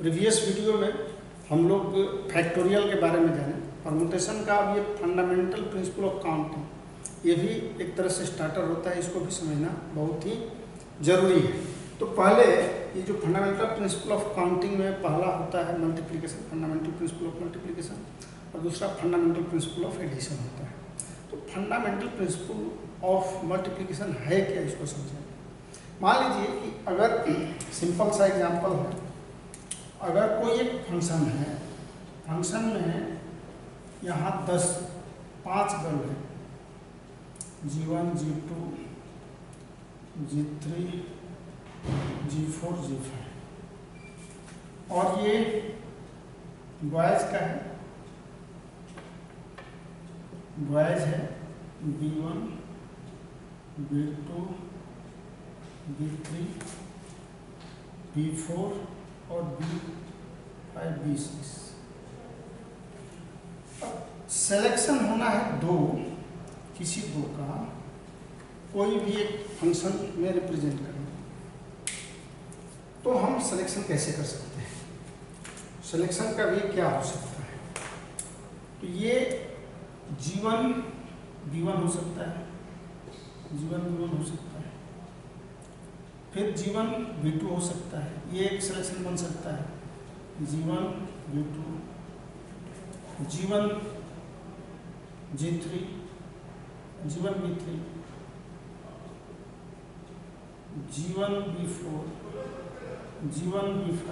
Previous video में हम लोग फैक्टोरियल के बारे में जाने। परमुटेशन का अब ये फंडामेंटल प्रिंसिपल ऑफ काउंटिंग, ये भी एक तरह से स्टार्टर होता है, इसको भी समझना बहुत ही ज़रूरी है। तो पहले ये जो फंडामेंटल प्रिंसिपल ऑफ काउंटिंग में पहला होता है multiplication, fundamental principle of multiplication, और दूसरा फंडामेंटल प्रिंसिपल ऑफ एडिशन होता है। तो फंडामेंटल प्रिंसिपल ऑफ मल्टीप्लिकेशन है क्या, इसको समझें। मान लीजिए कि अगर सिंपल सा एग्जांपल है, अगर कोई एक फंक्शन है, फंक्शन में यहाँ 5 गर्ल है, G1, G2, G3, G4, G5, और ये बॉयज का है, बॉयज है B1, B2, B3, B4 और B5, B6। सिलेक्शन होना है किसी दो का, कोई भी एक फंक्शन में रिप्रेजेंट करना। तो हम सिलेक्शन कैसे कर सकते हैं, सिलेक्शन का भी क्या हो सकता है। तो ये G1 B1 हो सकता है, G1 B1 हो सकता है, फिर G1 B2 हो सकता है, ये एक सिलेक्शन बन सकता है, G1 B2, G1 G3, G1 B3, G1 B4, G1 B5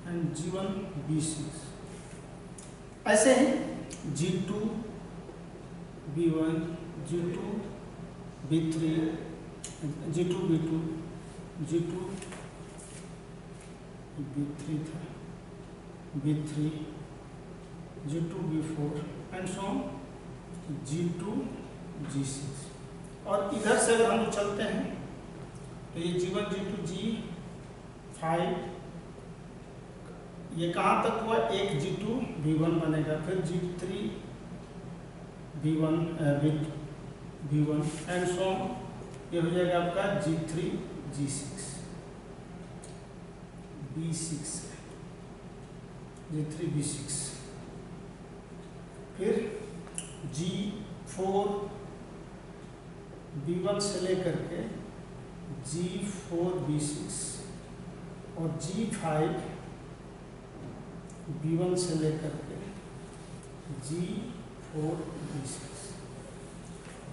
and G1 B6। ऐसे ही G2 B1, G2 B3, G2 B2, G2 B3 था, B3, G2 B4 and so G2 G6। और इधर से अगर हम चलते हैं तो ये G1 G2 G5, ये कहाँ तक हुआ, एक G2 B1 बनेगा, फिर G3 B1 एंड सो ये हो जाएगा आपका G3 G6 B6, G3 B6, फिर G4 B1 से लेकर के G4 B6 और G5 B1 से लेकर के G4 B6।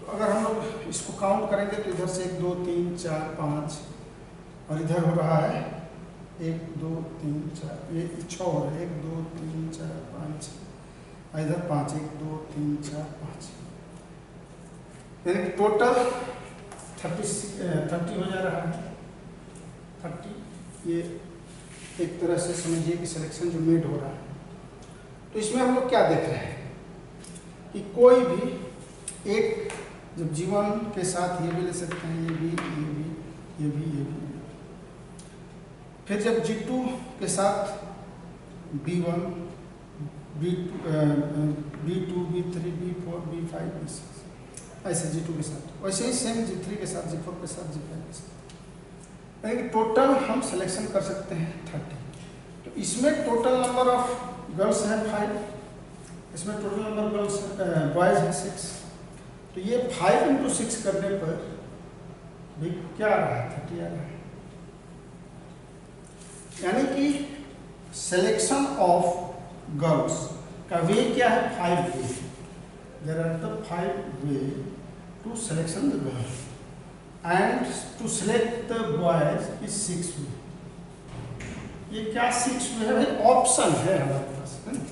तो अगर हम लोग इसको काउंट करेंगे तो इधर से 1 2 3 4 5, और इधर हो रहा है 1 2 3 4, ये 6 हो रहा है, 1 2 3 4 5, इधर 5 1 2 3 4 5, यानी कि टोटल 30 हो जा रहा है। 30 ये एक तरह से समझिए कि सिलेक्शन जो मेड हो रहा है। तो इसमें हम लोग क्या देख रहे हैं कि कोई भी एक, जब G1 के साथ ये भी ले सकते हैं, ये भी, ये भी, ये भी, ये भी, फिर जब G2 के साथ B1, B2, B3, B4, B5, B6, ऐसे G2 के साथ, वैसे ही सेम G3 के साथ, G4 के साथ, G5 के साथ, यानी टोटल हम सिलेक्शन कर सकते हैं 30। तो इसमें टोटल नंबर ऑफ गर्ल्स है 5, इसमें टोटल नंबर गर्ल्स बॉयज है 6। तो ये 5 × 6 करने पर भी क्या आ रहा है, 30 आ रहा है। यानी कि सिलेक्शन ऑफ गर्ल्स का वे क्या है, 5 way. There are the 5 way to selection the girl, and to select the boys is 6 way. ये क्या 6 वे है भाई, ऑप्शन है हमारे पास, है ना।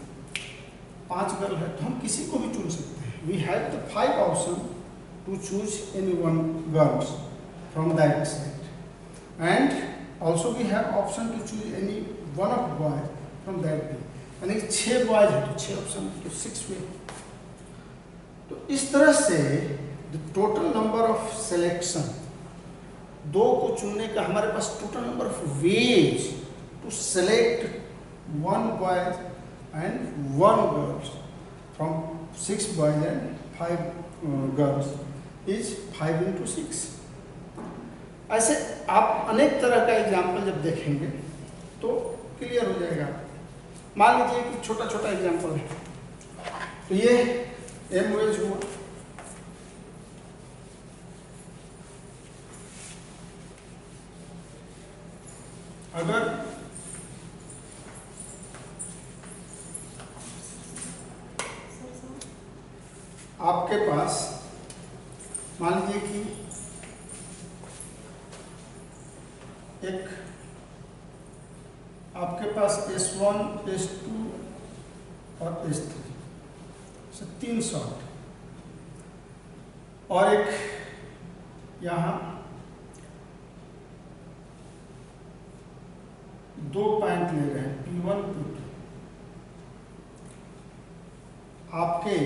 5 गर्ल है तो हम किसी को भी चुन सकते हैं। We have the 5 option to choose any one girls from that set, and also we have option to choose any one of boy from that way. यानी 6 बॉयज है तो 6 ऑप्शन, तो 6 वे। तो इस तरह से the total number of selection, 2 को चुनने का हमारे पास total number of ways to select 1 boy and 1 girls from 6 boys and 5 girls is 5 × 6। ऐसे आप अनेक तरह का एग्जाम्पल जब देखेंगे तो क्लियर हो जाएगा। मान लीजिए कि छोटा छोटा एग्जांपल है, तो ये एम वेज हुआ, अगर आपके पास मान लीजिए कि एक आपके पास S1, S2 और S3 से 3 शॉट, और एक यहाँ 2 पॉइंट ले रहे हैं P1, P2। आपके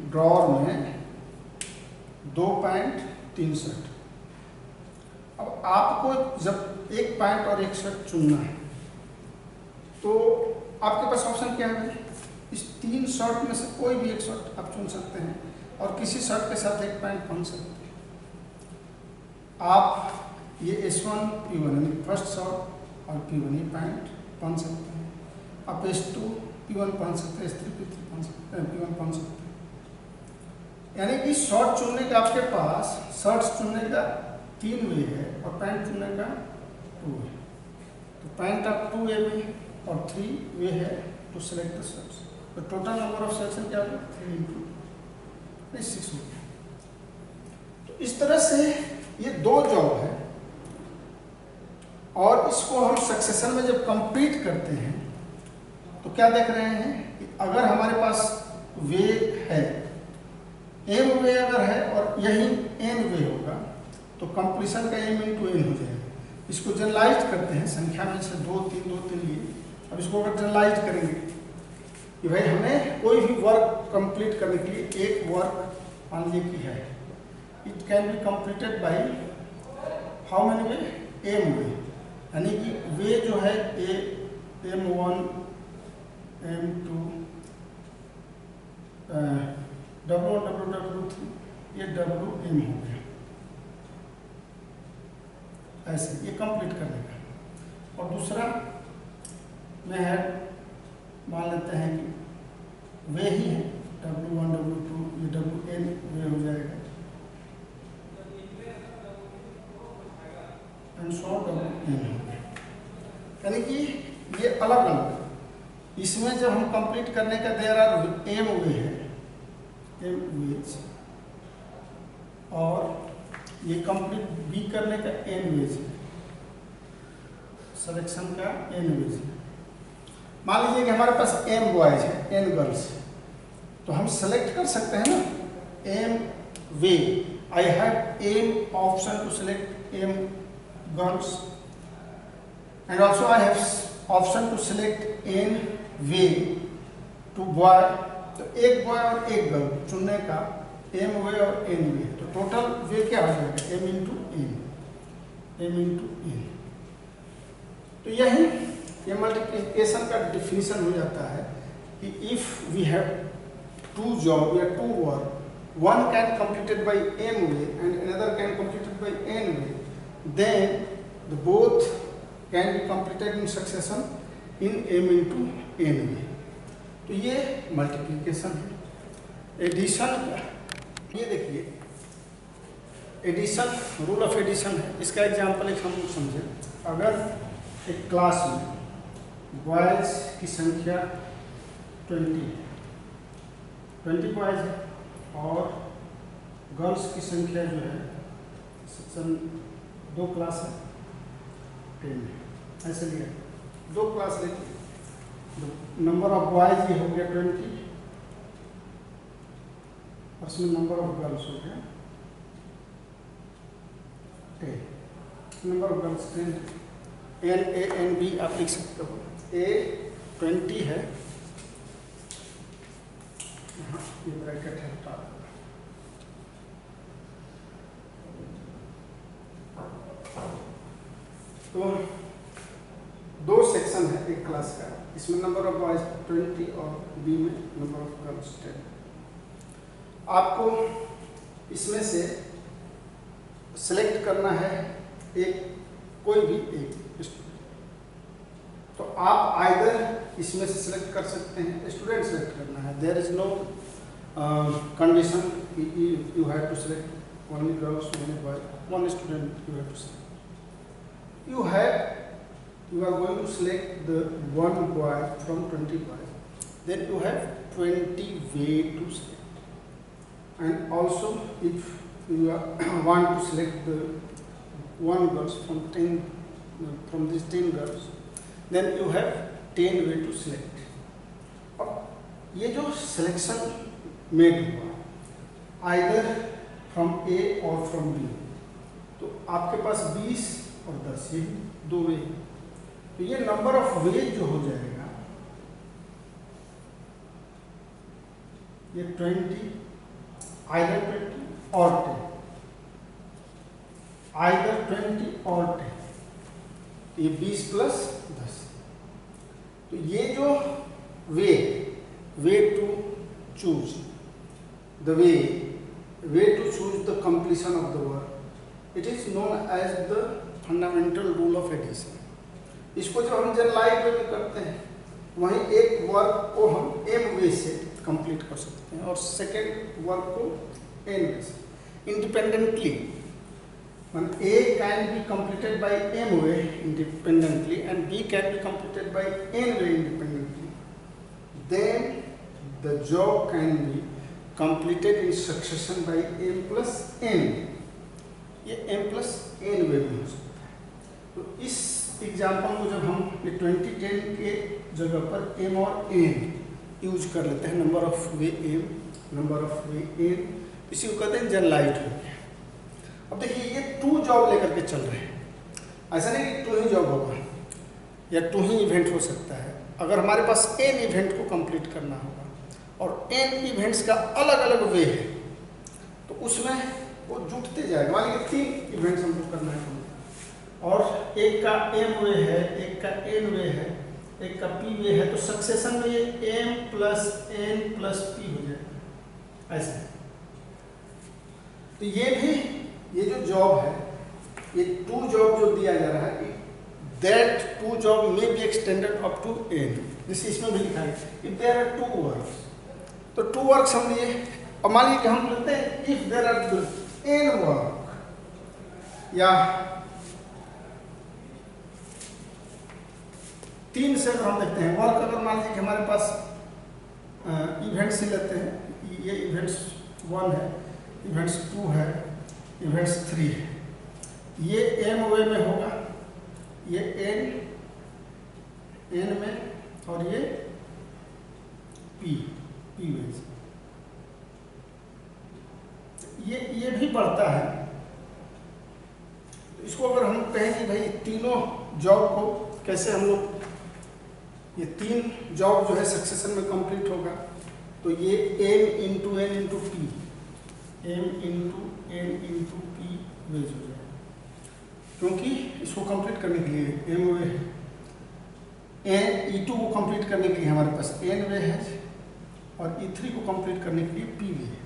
ड्रॉर में 2 पॉइंट 3 शॉट। अब आपको जब एक पॉइंट और एक शॉट चुनना है तो आपके पास ऑप्शन क्या है? इस 3 शॉट में से कोई भी एक शॉट आप चुन सकते हैं और किसी शॉट के साथ एक पॉइंट बन सकते हैं। आप ये S1, P1 यानी फर्स्ट शॉट और P1 ये पॉइंट बन सकते हैं। आप S2, P1 बन सकते हैं, S3, P3 बन सकते हैं, P1 बन सकते हैं। यानी कि शॉट चुनने का आपके पास शॉट्स चुनने का 3 वे है और पॉइंट चुनने का 2 है। तो पॉइंट आप 2 वे में और 3 वे है टू सेलेक्ट द शॉट्स। तो टोटल नंबर ऑफ सिलेक्शन क्या होगा? 3 × 6 हो गया। तो इस तरह से ये 2 जॉब है और इसको हम सक्सेशन में जब कंप्लीट करते हैं तो क्या देख रहे हैं कि अगर हमारे पास वे है, एम वे अगर है और यही एन वे होगा तो कंप्लीशन का एम इंटू एन हो जाएगा। इसको जनरलाइज करते हैं, संख्या में से 2, 3, 2, 3 लिए। अब इसको अगर जनरलाइज करेंगे कि भाई हमें कोई भी वर्क कंप्लीट करने के लिए एक वर्क मान लीजिए कि है, it can be completed by how many way? M way. यानी कि वे जो है M1, M2, W1, W2, W3, ये WM हो गया। ऐसे ये कंप्लीट करने का। और दूसरा में है, मान लेते हैं कि वे ही है W1, W2, ये WN वे हो जाएगा, एंड सो WN हो गया। यानी कि ये अलग अलग, इसमें जब हम कंप्लीट करने का देर आर एम वे है, एम वेज, और ये कंप्लीट बी करने का एन वेज है, सिलेक्शन का एन वेज है। मान लीजिए कि हमारे पास एम बॉयज है, एन गर्ल्स है, तो हम सेलेक्ट कर सकते हैं ना m way. I have m option to select m girls and also I have option to select n way to boy. तो एक बॉय और एक गर्ल चुनने का एम वे और एन वे, तो टोटल वे क्या हो जाएगा? M into n, m into n. तो यही ये मल्टीप्लिकेशन का डिफिनीशन हो जाता है कि इफ वी हैव 2 जॉब या 2 work, one can completed by m way and another can completed by n way, then the both can be completed in succession in m into n way। तो ये multiplication है। Addition का ये देखिए, addition rule of addition है। इसका example एक हम समझे। अगर एक क्लास में बॉयज की संख्या 20 बॉयज है और गर्ल्स की संख्या जो है सेक्शन 2 क्लास है 10 है। ऐसे लिया 2 क्लास लेके नंबर ऑफ बॉयज ये हो गया 20 और उसमें नंबर ऑफ गर्ल्स हो गया 10। नंबर ऑफ गर्ल्स 10, NANB आप लिख सकते हो। A 20 है, ये ब्रैकेट है टॉप। तो 2 सेक्शन है एक क्लास का, इसमें नंबर ऑफ बॉयज 20 और बी में नंबर ऑफ गर्ल्स 10। आपको इसमें से सिलेक्ट करना है एक कोई भी एक। तो आप आइदर इसमें से सिलेक्ट कर सकते हैं, स्टूडेंट सेलेक्ट करना है, there is no condition you have to select only girls only boy, one student you have to select, you are going to select the one boy from 20 boys, then you have 20 way to select. And also if you want to select the one girls from these 10 girls, then you have 10 way to select. अब ये जो selection made हुआ either from A or from B, तो आपके पास 20 और 10 ये दो वे, तो ये नंबर ऑफ वेज जो हो जाएगा ये 20 आइदर 20 और 10, आइदर 20 और 10, ये 20 प्लस 10, तो ये जो way to choose the way to choose the completion of the work, it is known as the fundamental rule of addition. इसको जब हम जनरलाइज वे में करते हैं वहीं एक वर्क को हम एम वे से कंप्लीट कर सकते हैं और सेकेंड वर्क को एन वे से independently. A can be completed by m way independently and B can be completed by n way independently, then the job can be completed in succession by m plus n, ये m plus n वे में हो सकता है। तो इस example को जब हम ये 2010 के जगह पर m और n यूज कर लेते हैं, number of way m, number of way n, इसी को कहते हैं जनरलाइज्ड हो गया। अब देखिए ये 2 जॉब लेकर के चल रहे हैं, ऐसा नहीं कि 2 ही जॉब होगा या 2 ही इवेंट हो सकता है। अगर हमारे पास n इवेंट को कंप्लीट करना होगा और n इवेंट्स का अलग अलग वे है तो उसमें वो जुटते जाएगा। मान लीजिए 3 इवेंट्स हमको करना है और एक का m वे है, एक का n वे है, एक का p वे है, तो सक्सेशन में ये m plus n plus p हो जाएगा ऐसे। तो ये जो जॉब है, ये 2 जॉब जो दिया जा रहा है, दैट 2 जॉब में be extended up to n, जैसे इसमें भी लिखा है इफ देयर आर 2 वर्क्स, तो 2 वर्क्स हम लिए। और मान लीजिए हम लेते हैं if there are n work, या 3 से अगर हम देखते हैं वर्क, अगर मान लीजिए कि हमारे पास इवेंट्स ही लेते हैं, ये इवेंट्स 1 है, इवेंट्स 2 है, इवेंट्स 3 है, ये m वे में होगा, ये n में और ये p वे से, ये भी बढ़ता है। इसको अगर हम कहें कि भाई तीनों जॉब को कैसे हम लोग, ये 3 जॉब जो है सक्सेशन में कंप्लीट होगा, तो ये m into n into p, m into n into p ways हो जाएगा, क्योंकि इसको कंप्लीट करने के लिए m वे है, E2 को कंप्लीट करने के लिए हमारे पास n वे है और E3 को कंप्लीट करने के लिए p वे है।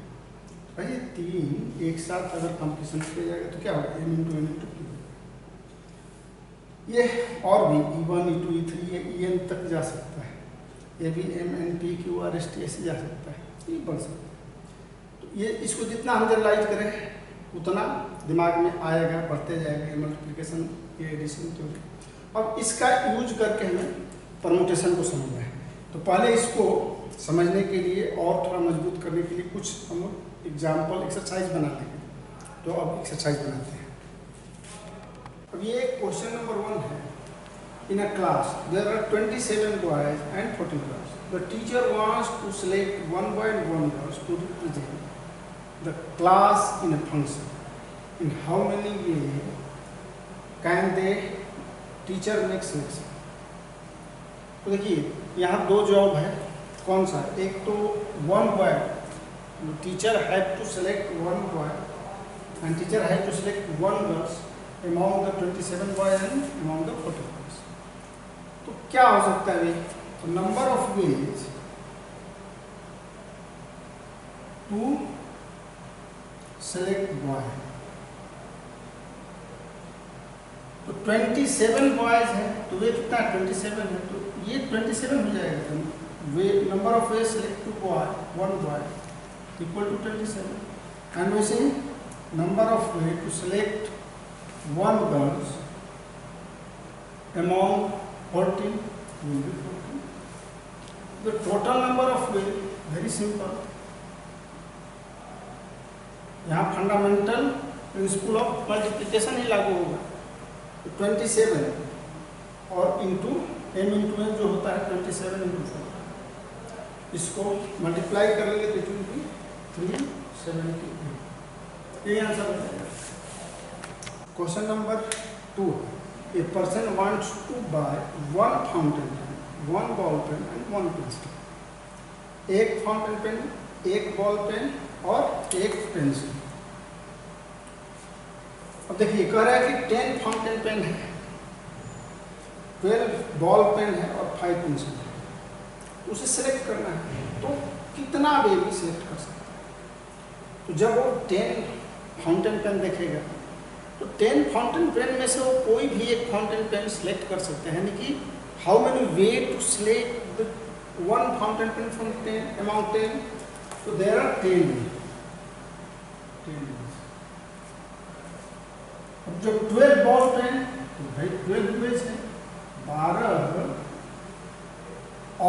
भाई ये 3 एक साथ अगर कंप्लीशन किया जाएगा तो क्या होगा, m into n into p। ये और भी E1 E2 E3 ये En तक जा सकता है, ये भी M N P Q R S T ऐसे जा सकता है, ये बढ़ सकता है। तो ये इसको जितना हम जनरलाइज करें उतना दिमाग में आएगा, बढ़ते जाएगा, ये मल्टीप्लिकेशन, ये एडिशन, क्योंकि अब इसका यूज करके हमें परमुटेशन को समझना है। तो पहले इसको समझने के लिए और थोड़ा मजबूत करने के लिए कुछ हम एग्जाम्पल एक्सरसाइज बना लेंगे। तो अब एक्सरसाइज बनाते हैं। अब ये क्वेश्चन नंबर 1 है। In a class, there are 27 boys and 40 girls. The teacher wants to select one boy and one girl to represent the class in a function. In how many ways can the teacher make selection? तो देखिए यहाँ 2 job है, कौन सा? एक तो one boy, teacher have to select one boy and teacher have to select one girl among the 27 boys and among the 40 girls. तो क्या हो सकता है? तो number of ways to select boy, तो 27 बॉयज है, तो वे कितना 27 है, तो ये 27 हो जाएगा। Way number of way select to boy, one boy equal to 27। And वैसे number of way to select one girls among 40 will be 40. The total number of way, very simple. यहाँ फंडामेंटल प्रिंसिपल ऑफ मल्टीप्लिकेशन ही लागू होगा। तो 27 और into m into n जो होता है 27 into 4, इसको मल्टीप्लाई कर लेंगे तो इट विल बी 378। ये आंसर हो जाएगा। Question number 2, a person wants to buy one fountain pen, one ball pen and one pencil। एक फाउंटेन पेन, एक बॉल पेन और एक पेंसिल। अब देखिए कह रहा है कि 10 फाउंटेन पेन है, 12 बॉल पेन है और 5 पेंसिल है। उसे सिलेक्ट करना है, तो कितना वे भी सिलेक्ट कर सकता है। तो जब वो 10 फाउंटेन पेन देखेगा तो 10 फाउंटेन पेन में से वो कोई भी एक फाउंटेन पेन सिलेक्ट कर सकते हैं। यानी कि how many way to select one fountain pen from 10 amount 10, तो देयर आर 10। अब जो 12 बॉल पेन, तो भाई 12 वेज है, 12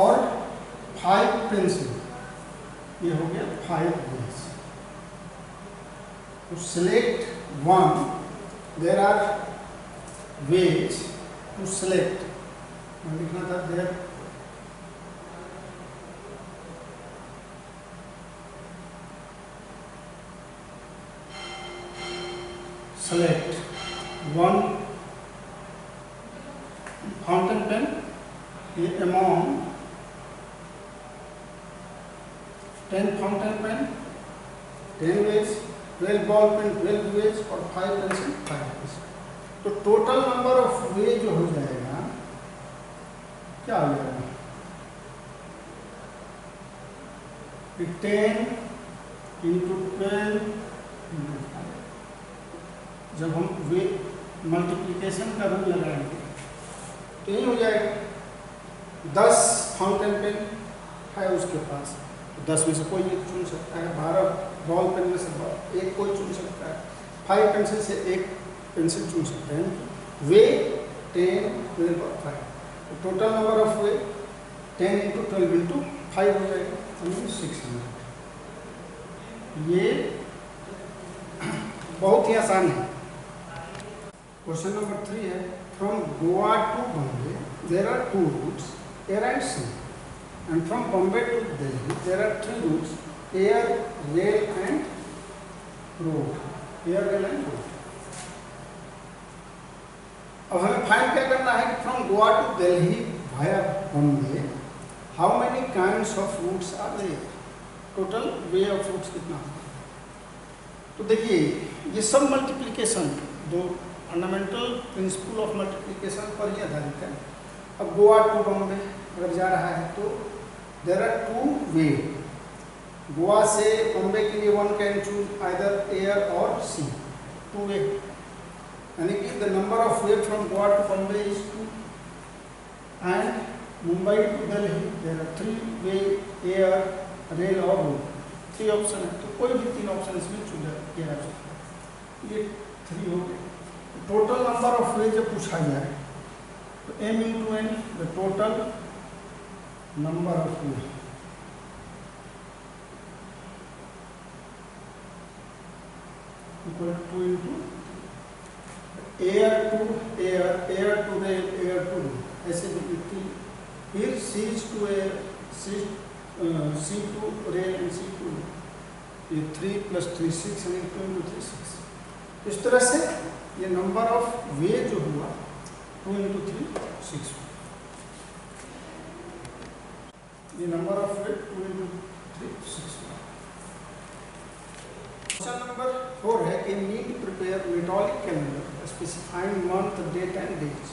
और 5 पेंसिल, ये हो गया 5 वेज। तो select one, there are ways to select। लिखना था there select one fountain pen among 10 fountain pen, 10 ways, 12 ball pen 12 ways और 5 पेंसिल 5 वेज। तो टोटल नंबर ऑफ वे जो हो जाएगा क्या हो जाएगा, 10 इंटू 12 इंटू 5। जब हम वे मल्टीप्लिकेशन का रूल लगाएंगे तो यही हो जाएगा। 10 फाउंटेन पेन है उसके पास, तो 10 में से कोई एक चुन सकता है, 12 बॉल पेन में से एक कोई चुन सकता है, 5 पेंसिल से एक पेंसिल चुन सकते हैं। वे 10, 12 और 5, तो total number of way 10 into 12 into 5 हो जाएगा, 600। ये बहुत ही आसान है। क्वेश्चन नंबर 3 है, from Goa to Bombay there are 2 routes, air and sea, and from Bombay to Delhi there are 3 routes, air, rail and road. Air, rail and road. अब हमें फाइंड क्या करना है कि from Goa to Delhi via Bombay how many kinds of routes are there, total way of routes कितना होगा। तो देखिए ये सब मल्टीप्लिकेशन दो फंडामेंटल प्रिंसिपल ऑफ मल्टीप्लिकेशन पर ही आधारित है। अब गोवा टू बॉम्बे अगर जा रहा है तो देयर आर 2 वे। गोवा से बॉम्बे के लिए one can choose either air or sea, 2 way. यानी कि the number of way from Goa to Bombay is 2, and Mumbai to Delhi there are 3 way, air, rail और रोड। 3 ऑप्शन है, तो कोई भी 3 ऑप्शन इसमें चूज किया जा सकता है। ये 3 हो गए। टोटल नंबर ऑफ वे जब पूछा जाए तो m into n, the total number of way equal 2 into air to air, air to rail, air to road, ऐसे लिखती। फिर seas to air, sea to rail and sea to road, ये 3 + 3 6 and 2 into 3 6। इस तरह से ये number of way जो हुआ 2 into 3 6। ये number of way 2 into 3 6। Question number 4 है कि need prepare metallic calendar specifying month, date and dates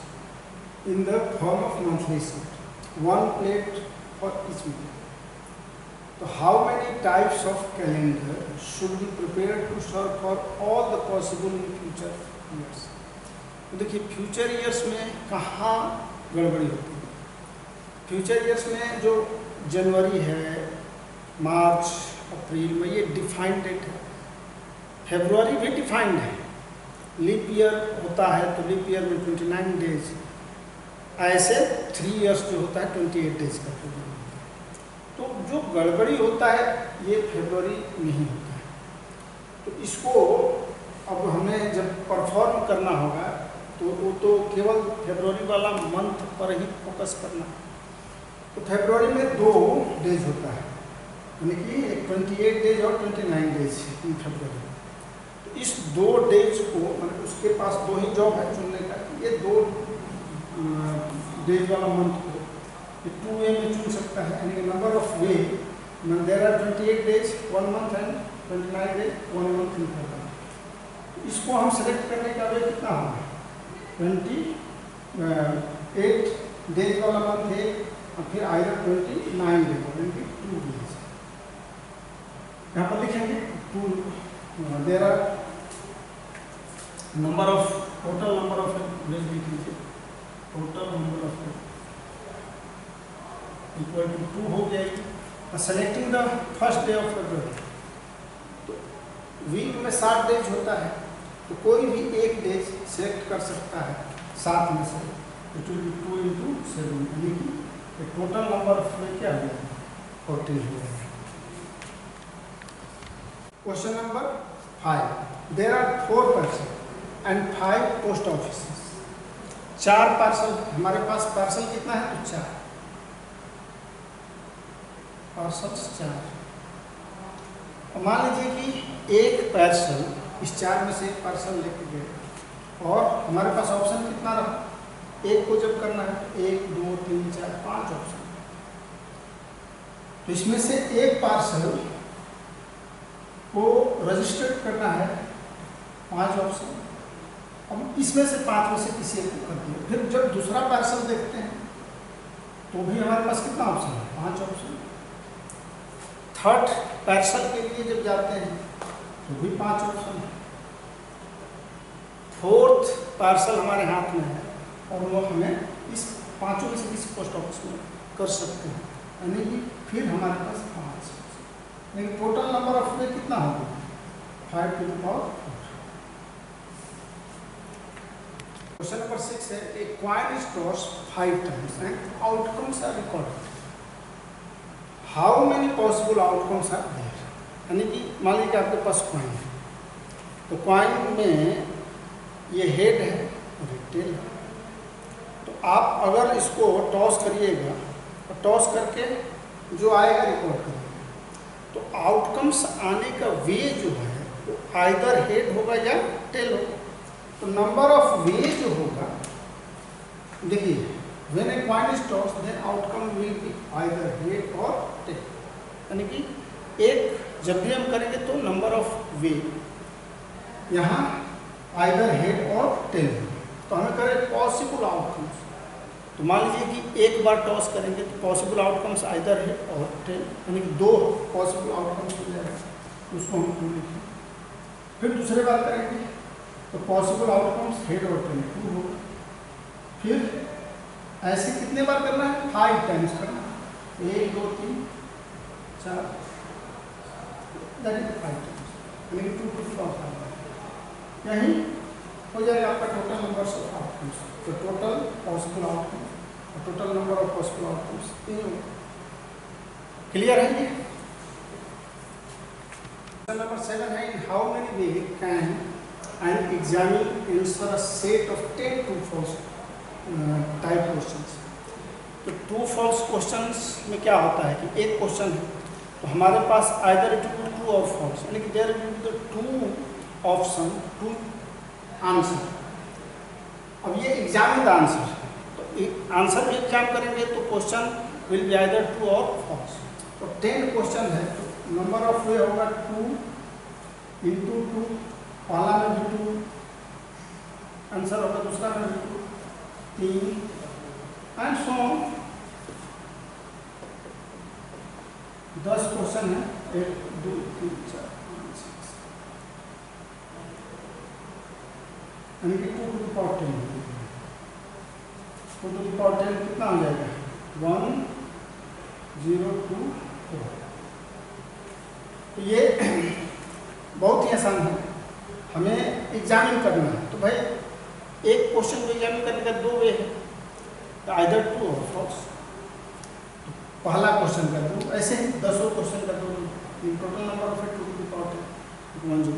in the form of monthly sheet, 1 plate for each month। So how many types of calendar should be prepared to serve for all the possible in future years? तो देखिए future years में कहाँ गड़बड़ी होती है। Future years में जो जनवरी है, मार्च, अप्रैल में ये डिफाइंड डेट है। फरवरी भी डिफाइंड है। लीप ईयर होता है तो लीप ईयर में 29 डेज, ऐसे 3 इयर्स जो होता है 28 डेज का प्रोग्राम होता है। तो जो गड़बड़ी होता है ये फरवरी में ही होता है। तो इसको अब हमें जब परफॉर्म करना होगा तो वो तो केवल फरवरी वाला मंथ पर ही फोकस करना है। तो फरवरी में 2 डेज होता है, यानी कि 28 डेज और 29 डेज इन फरवरी। तो इस 2 डेज को मतलब उसके पास 2 ही जॉब है चुनने का, ये 2 डेज वाला मंथ को 2 वे में चुन सकता है, यानी कि number of way there are 28 days 1 month and 29 days 1 month in February. इसको हम सेलेक्ट करने का वे कितना होगा, 28 डेज वाला मंथ है और फिर आएगा 29 डेज, यानी कि 2 डेज। यहाँ पर लिखेंगे 2 there are number of total number of days लिख लीजिए, total number of equal to 2 हो जाएगी। Selecting the first day of February, तो वीक में 7 डेज होता है, तो कोई भी एक डेज सेलेक्ट कर सकता है 7 में से। इट विल बी 2 into 7, यानी कि टोटल नंबर ऑफ में क्या हो जाएगा 14 हो जाएगा। Question number 5, there are 4 parcel and 5 post offices. 4 parcel हमारे पास, पार्सल कितना है तो 4 पार्सल्स 4। मान लीजिए कि एक पार्सल इस 4 में से एक पार्सल लेके गए और हमारे पास ऑप्शन कितना रहा, एक को जब करना है 1 2 3 4 5 ऑप्शन। तो इसमें से एक पार्सल को रजिस्टर्ड करना है 5 ऑप्शन। अब इसमें से 5 में से किसी एक को कर दिया, फिर जब दूसरा पार्सल देखते हैं तो भी हमारे पास कितना ऑप्शन है, 5 ऑप्शन। थर्ड पार्सल के लिए जब जाते हैं तो भी 5 ऑप्शन है। फोर्थ पार्सल हमारे हाथ में है और वो हमें इस 5 में से किसी पोस्ट ऑफिस में कर सकते हैं, यानी कि फिर हमारे पास 5। लेकिन टोटल नंबर ऑफ में कितना होगा, 5 to the power 4। Question number 6 है, a coin is tossed 5 times and outcomes are recorded. How many possible outcomes are there, यानी कि मान लीजिए आपके पास कॉइन है, तो कॉइन में ये हेड है और ये टेल है। तो आप अगर इसको टॉस करिएगा और टॉस करके जो आएगा रिकॉर्ड करिएगा, तो आउटकम्स आने का वे जो है वो आइदर हेड होगा या टेल होगा। तो नंबर ऑफ वे जो होगा, देखिए when a coin is toss then outcome will be either head or tail, यानी कि एक जब भी हम करेंगे तो नंबर ऑफ वे यहाँ आइदर हेड और टेल। तो हमें करें पॉसिबल आउटकम्स, तो मान लीजिए कि एक बार टॉस करेंगे तो possible outcomes either head or tail, यानी कि 2 पॉसिबल आउटकम्स हो जाएगा, उसको हम 2 लिखें। फिर दूसरे बार करेंगे तो possible outcomes head or tell 2 होगा। फिर ऐसे कितने बार करना है, 5 टाइम्स करना है, 1 2 3 4, दैट इज 5 टाइम्स, यानी कि 2 to the power 5। यही हो जाएगा आपका टोटल नंबर ऑफ आउटकम्स। तो टोटल पॉसिबल आउटकम्स और total number of possible outcomes clear है ये। क्वेश्चन नंबर 7 है, in how many way can an examiner answer a set of 10 true false type questions. तो ट्रू फॉल्स क्वेश्चंस में क्या होता है कि एक क्वेश्चन है तो हमारे पास either it will be true और फॉल्स, यानी कि there will be the 2 option to answer. अब ये एग्जाम द आंसर, तो आंसर भी एग्जाम करेंगे तो question will be either true और फॉल्स। तो 10 क्वेश्चन है तो नंबर ऑफ वे होगा 2 into 2, पहला में भी 2 आंसर होगा, दूसरा में भी 2, 3 एंड सो ऑन। 10 क्वेश्चन है, 1 2 3 4 5 6। यानी कि 2 to the power 10, 2 to the power 10 कितना हो जाएगा 1 0 2 4। तो ये बहुत ही आसान है, हमें एग्जामिन करना है। तो भाई एक क्वेश्चन को एग्जामिन करने का 2 वे है, आइदर ट्रू और फॉल्स। पहला क्वेश्चन कर दूँ, ऐसे ही 10 क्वेश्चन कर दूँ, total number of 2 to the power 10 1 0।